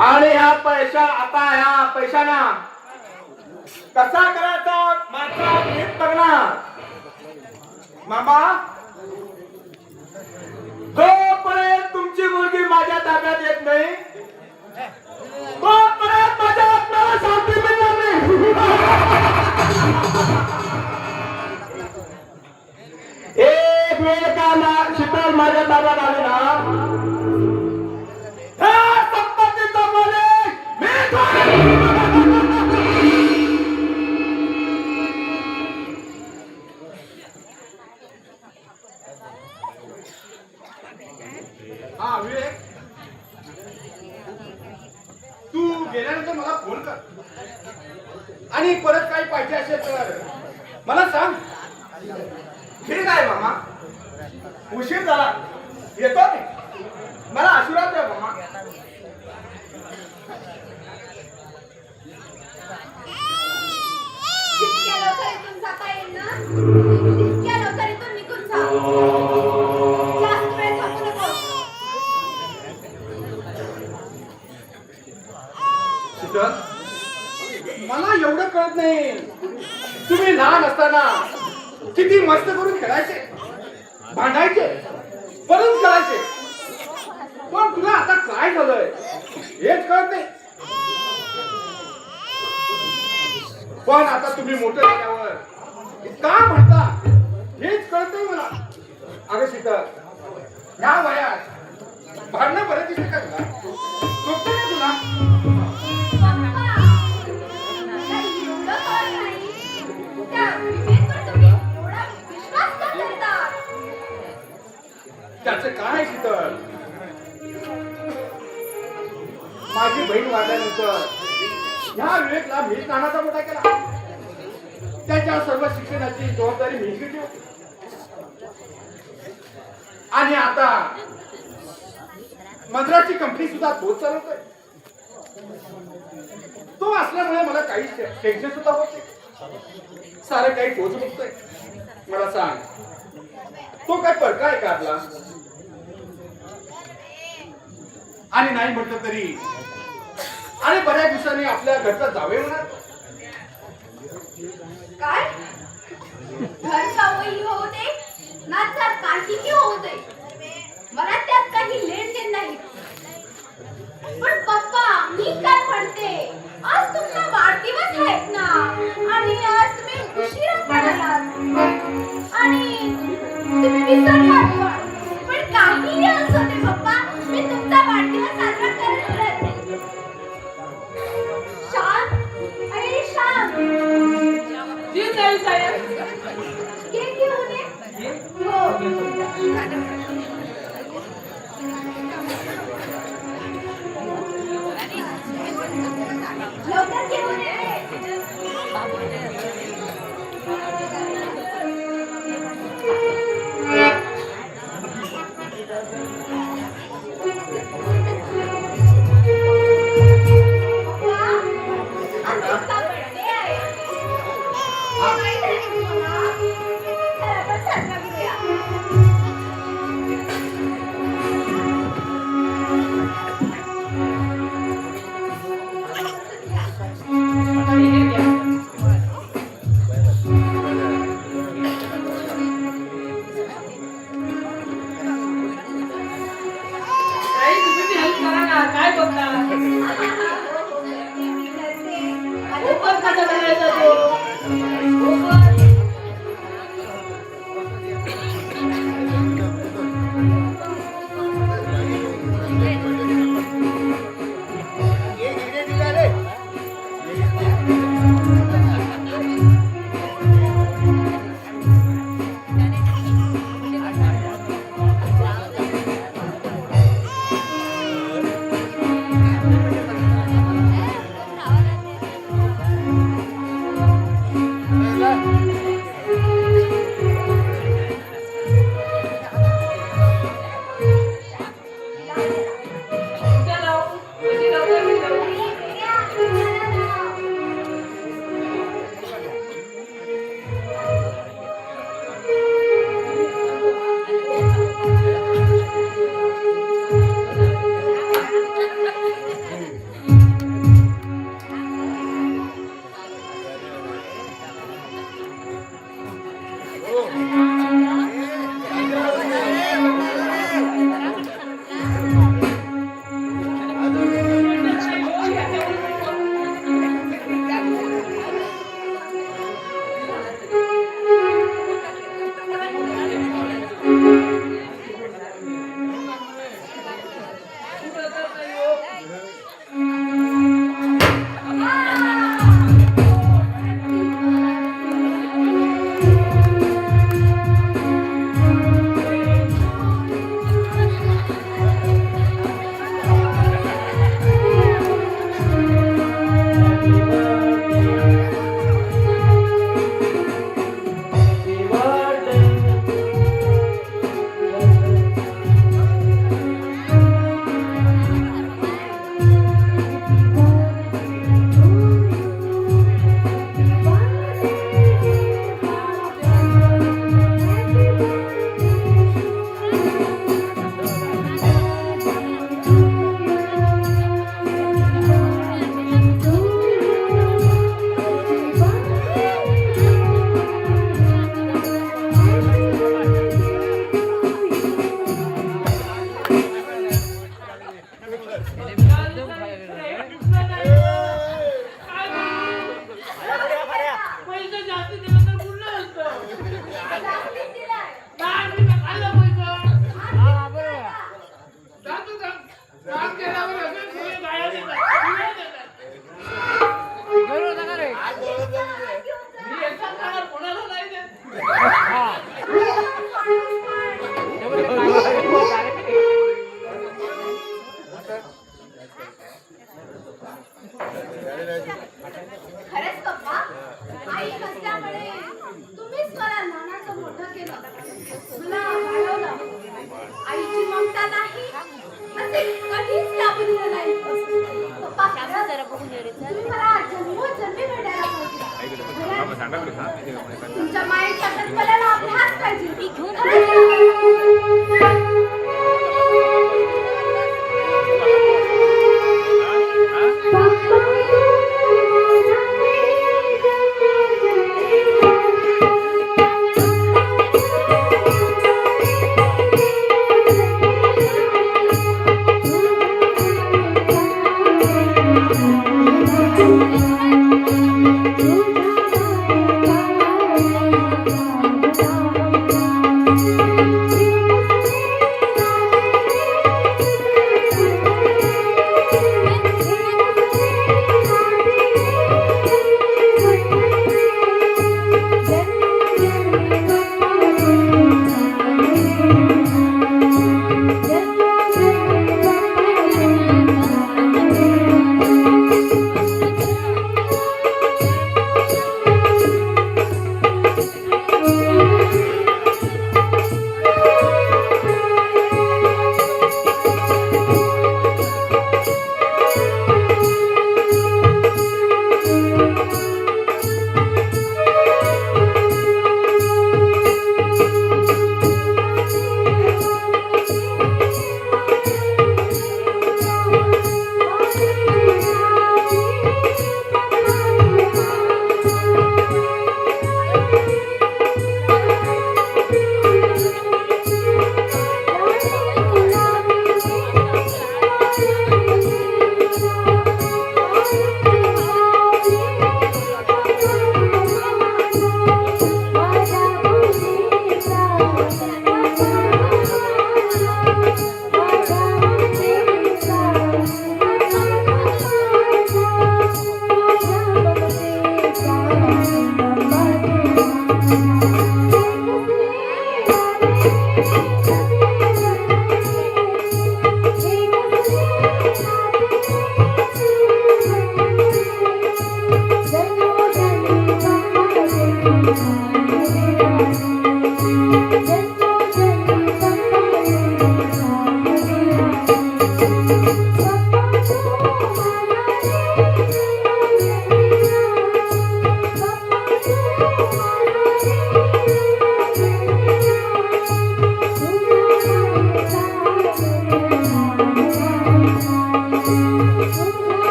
आणि हा पैसा, आता ह्या पैशाना कसा करायचा माझा नीट बघणार मामा. जोपर्यंत तुमची मुलगी माझ्या ताब्यात येत नाही, तोपर्यंत माझ्या आत्म्याला शांती मिळणार नाही. एक वेळ का शीतल माझ्या ताब्यात आली ना, ह्या संपत्तीचा मालक मी. हा विवेक, तू गेल्यानंतर मला फोन कर आणि परत काही पाहिजे असेल तर मला सांग. ठीक आहे मामा, उशीर झाला, येतो मी. मला आशीर्वाद द्या मामा. इतक्या लवकर इथून जाता येईल ना? इतक्या लवकर इथून निघून जा. जास्त वेळ थांबू नको. शीतल, मला एवढं कळत नाही, तुम्ही लहान असताना किती मस्त करून खेळायचे, भांडायचे, परत खेळायचे. पण तुला आता काय झालंय हेच कळत नाही. पण आता तुम्ही मोठे झाल्यावर का म्हणता हेच कळत नाही मला. अगं शीतल, ह्या वयात भांडणं बरं दिसते का तुला? सोपं नाही तुला? पप्पा, मला एवढं कळत नाही. ह्या विवेकला मीच नानाचा मोठा केला. त्याच्या सर्व शिक्षणाची जबाबदारी मीच घेतली होती. आणि आता मद्रासची कंपनी सुद्धा तोच चालवतोय. तो असल्यामुळे मला काही टेन्शन सुद्धा होत नाही. सारं काही तोच बघतोय. मला सांग, तो काय परकाय काढला? आणि नाही म्हटलं तरी आणि बऱ्याच दिवसांनी आपल्या घरचा जावे म्हणा. काय घर जावई होते ना तर काठीकी होते, मला त्यात काही लेन देन नाही. पण पप्पा, मी काय म्हणते, आज तुमचा वाढदिवस आहे ना, आणि आज तुम्ही उशिरा पडालात आणि तुम्ही विसरलात पण काही असू दे पप्पा, मी तुमचा वाढदिवस साजरा करत. शांत, अरे शांत, जी ताई साहेब. केक घेऊन ये. हो. लवकर घेऊन ये. ताई, तुम्ही बी help करा ना. काय बघता? खूपच मजा करायचा तो. तुमच्या माईच्या जन्मल्याला अभ्यास पाहिजे.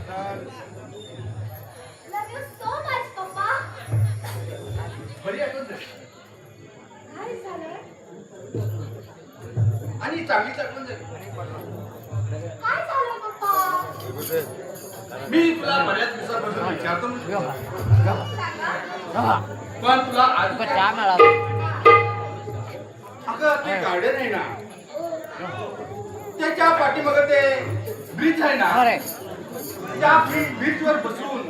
खरंच. Love you so much, Papa. बरी आठवण झाली. काय झालं? आणि चांगलीच आठवण झाली. काय झालं, पप्पा? मी तुला बऱ्याच दिवसापासून विचारतो सांगा. पण तुला आज अगं ते गार्डन आहे ना त्याच्या पाठीमागे ते ब्रिज आहे ना त्या ब्रिज वर बसून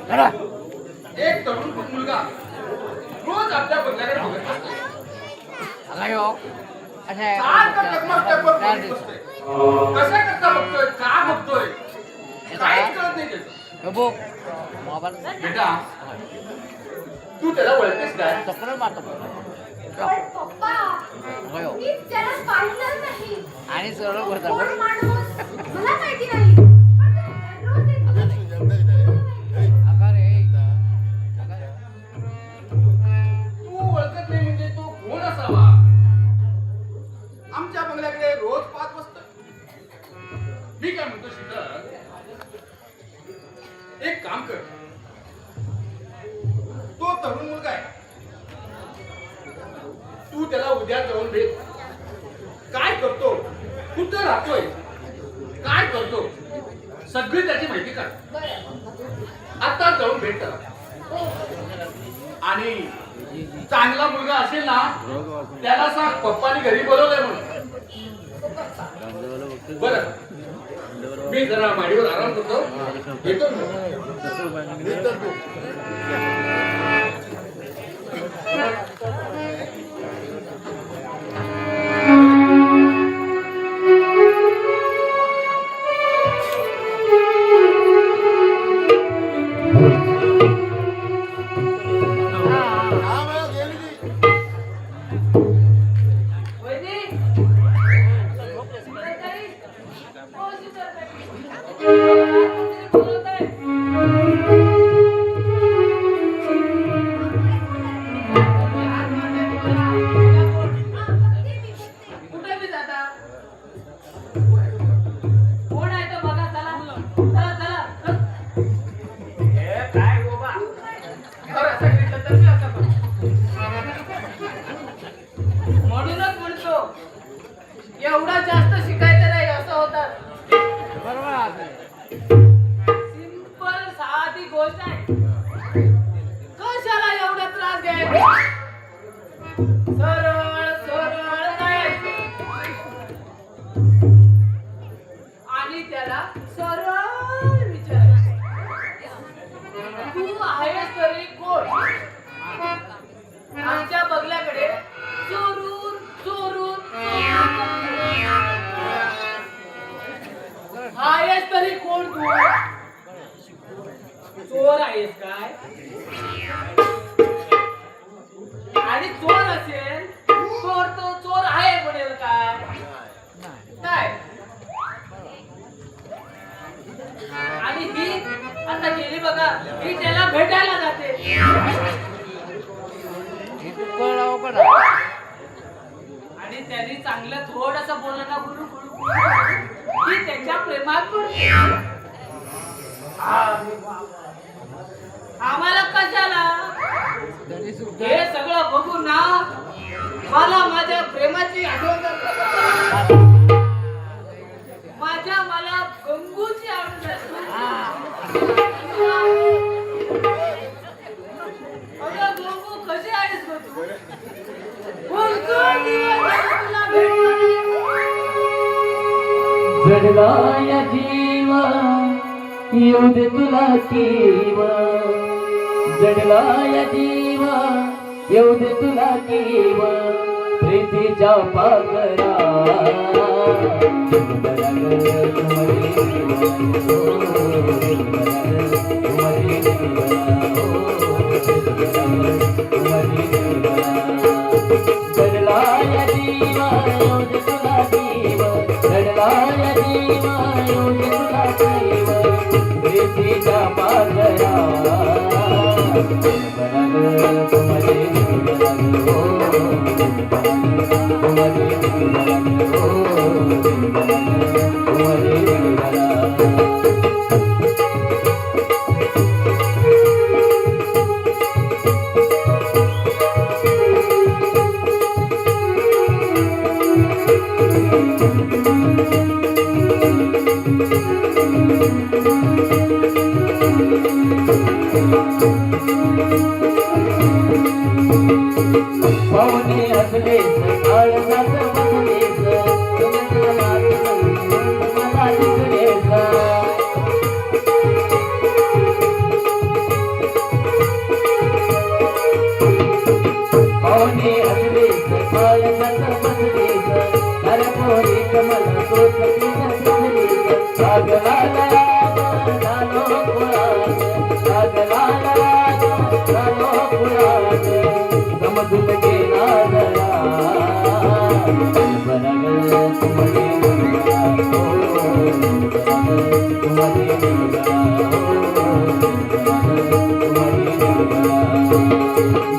एक तरुण मुलगा रोज आपल्या बंगल्याकडे बघत असतो. सारखं टकमक बघत बसतोय. कशा करता बघतोय का बघतोय काहीच कळत नाही त्याचं. बेटा तू त्याला ओळखतेस काय? पण पप्पा, मी त्याला पाहिलं नाही. आणि सरळ कोण करता माणूस? मला माहिती नाही. पण रोज एक तू ओळखत नाही म्हणजे तो कोण असावा? आमच्या बंगल्याकडे रोज पाच वाजता. मी काय म्हणतो शीतल, एक काम कर. तो तरुण मुलगा आहे, तू त्याला उद्या जाऊन भेट. काय करतो, कुठं राहतोय, काय करतो, सगळी त्याची माहिती काढ. आता जाऊन भेट करा. आणि चांगला मुलगा असेल ना त्याला सांग पप्पानी घरी बोलवलंय म्हणून. बरं मी जरा माडीवर आराम करतो, येतो ना. सिंपल साधी गोष्ट आहे. कशाला एवढा त्रास घ्यायचा? सरळ सरळ जायचं आणि त्याला सरळ विचारायचं, तू आहेस तरी कोण? आमच्या बंगल्याकडे चोरून चोरून आहेस तरी कोण तू? चोर आहेस काय? आणि चोर असेल चोर तो चोर आहे म्हणेल काय? काय? आणि ही आता गेली बघा, ही त्याला भेटायला जाते आणि त्यांनी चांगलं थोडस बोललं ना गुरु की त्याच्या प्रेमात पडते. आम्हाला कशाला हे सगळं बघून ना मला माझ्या प्रेमाची आठवण येते. मला गंगूची आठवण येते. अगं गंगू कशी आहेस गं तू? कोणकोण दिवस झाले तुला भेटलो नाही. जडला या जीवा येऊ दे तुला किवा, जडला या जीवा येऊ दे तुला किवा, प्रीतीच्या पाकरा जडला या जीवा येऊ दे तुला किवा, जडला या जीवा येऊ दे तुला किवा, प्रीतीच्या पाकरा पाहुणे असले सकाळ जात बसलेस, तुम्हाला तिकडेच पाहुणे असले सकाळ जात बसलेस, पोरी कमला सोचलीस दिसलीस, लागला झालो पुरात, लागला झालो पुरात, समजून गेला जरा बरगल तुम्हारे निघा, तुम्हारे निघा, तुम्हारे निघा,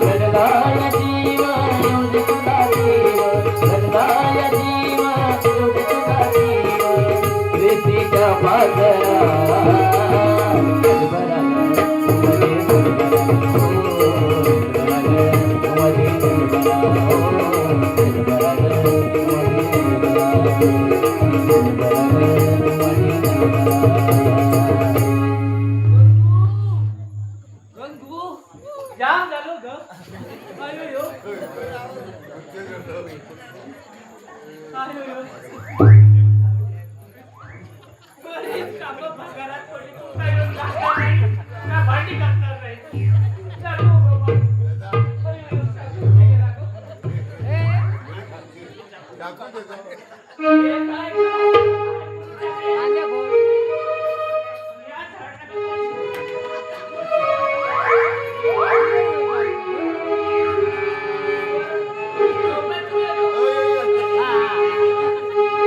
जडला या जीवा येऊ दे तुला जीवा, जडला या जीवा येऊ दे तुला जीवा, प्रीतीच्या पाकरा गंगू जाम झालो ग. आयो यो. आयो यो. बरीच कामं पगारात पडली. तू काय रोज लागणार नाही. ना भांडी घासणार नाही. चालू बाबा. आयो यो. चालू. हे गेला ग.